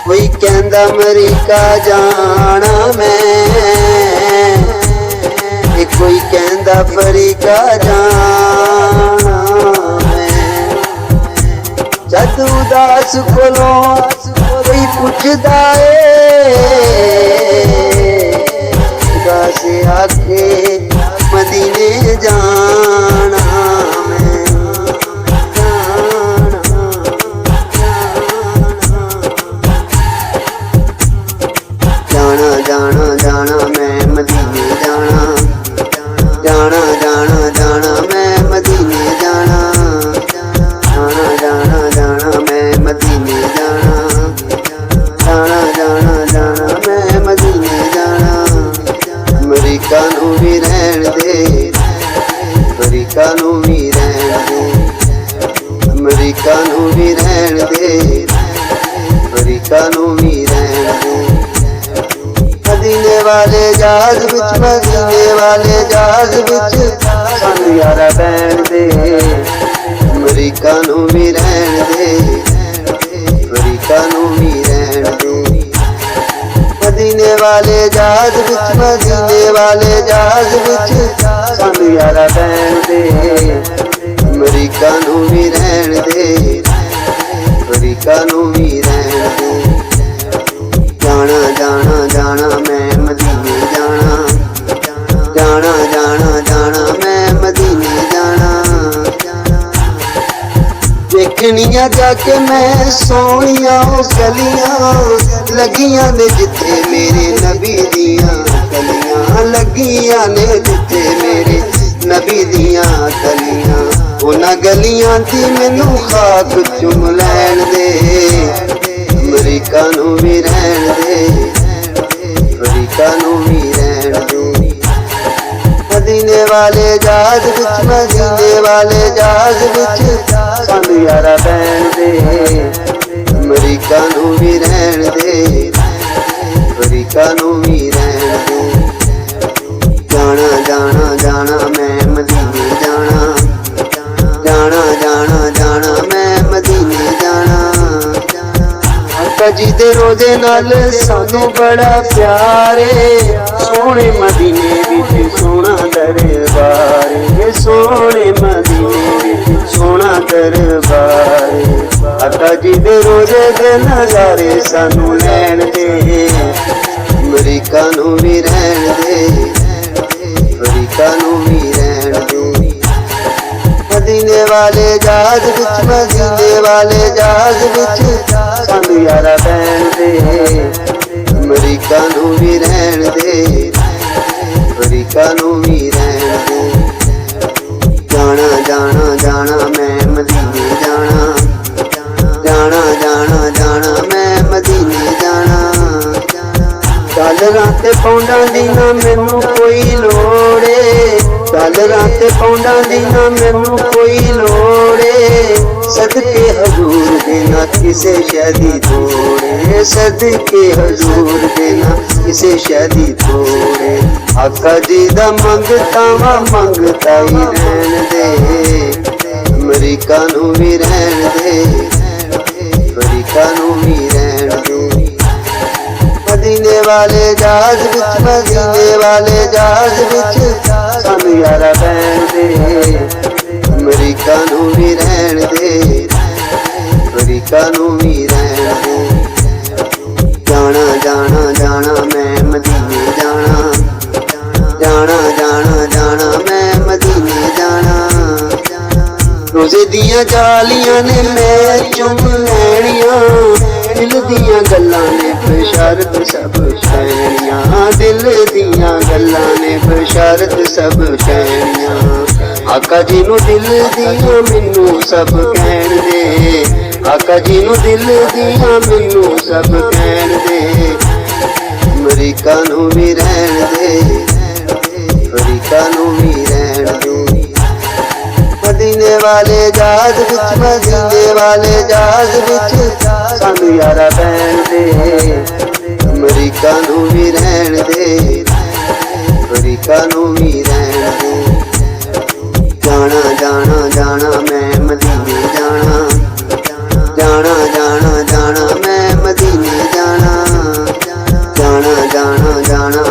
कोई कहंदा अमरीका जाना मैं, कोई कहंदा अफ्रीका जाना मैं। जद उदास कोलों कोई पुछदा उदास आखे मदीने जाना मैं। जाना जाना जाना मैं मदीने जाना, जाना जाना जाना मैं मदीने जाना, जाना जाना जाना मैं मदीने जाना, जाना जाना जाना मैं मदीने जाना। अमरीका नूं भी रहण दे, अमरीका नूं भी रहण दे, अमरीका नूं भी रहण दे, अमरीका नूं भी रहण दे। मदीने वाले जहाज विच, मदीने वाले जहाज विच सानू यारा बैण दे। अमरीका नूं भी रहण दे, अमरीका नूं भी रहण दे। मदीने वाले जहाज विच, मदीने वाले जहाज विच सानू यारा बैण दे। अमरीका नूं भी रहण दे, अमरीका नूं भी रहण दे। जाना जाना जाना मैं मदीने जाना, जाना जाना जाना मैं मदीने जाना। देखनिया जाके मैं सोनिया गलियां लगियां ने जिथे मेरे नबी दियां गलियां लगियां ने जिथे मेरे नबी दियां गलियां। उन्हां गलियां दी मैनू खाक चुम लैण दे। अमरीका नूं भी रहण दे, अमरीका नूं भी रहण दे। मदीने वाले जहाज विच, मदीने वाले जहाज विच सानू यारा बैण दे। अमरीका नूं भी रहण दे, अमरीका नूं भी रहण दे। जाना जाना जाना मैं मदीने जाना, जाना जाना जाना मैं मदीने जाना। जी दे रोजे नाल सानू बड़ा प्यार है, सोने मदीने विच सोना दरबार है, सोने मदीने विच सोना दरबार। आका जी दे रोजे दे नजारे सानू लैण दे। अमरीका नूं भी रहण दे, अमरीका नूं भी रहण दे। मदीने वाले जहाज विच, मदीने वाले जहाज विच सानू यारा बैण दे। अमरीका नूं भी रहण दे, अमरीका नूं भी रहण दे। जाना जाना जाना मैं मदीने जाना, जाना जाना जाना मैं मदीने जाना। डालरां ते पौंडां दी ना मैनू कोई लोड़ ए, डालरां ते पौंडां दी ना मैनू कोई लोड़ ए। सदके हजूर देना किसे शादी तोड़े, सदके हजूर देना किसे शादी तोड़े। आका जी दा मंगता वा मंगता ही रहण दे। अमरीका नूं भी रहण दे, अमरीका नूं भी रहण दे। मदीने वाले जहाज विच, मदीने वाले जहाज विच सानू यारा बैण दे। अमरीका नूं भी रहण दे, अमरीका नूं भी रहण दे। जाना जाना जाना मैं मदीने जाना, जाना जाना जाना मैं मदीने जाना। रोजे दियां जालियां ने मैं चुम लैणियां, दिल दियां गल्लां ने बशारत सब कहनियां, दिल दियां गल्लां ने बशारत सब कहनियां। आका जी नूं दिल दियां मैनू सब कहण दे, आका जी नूं दिल दियां मैनू सब कहण दे। अमरीका नूं भी रहण दे, अमरीका नूं भी रहण दे। मदीने वाले जहाज विच, मदीने वाले जहाज विच सानू यारा बैण दे। अमरीका नूं भी रहण दे, अमरीका नूं भी रहण दे। जाना जाना जाना मैं मदीने जाना, जाना जाना जाना मैं मदीने जाना। ਜਾਣਾ ਜਾਣਾ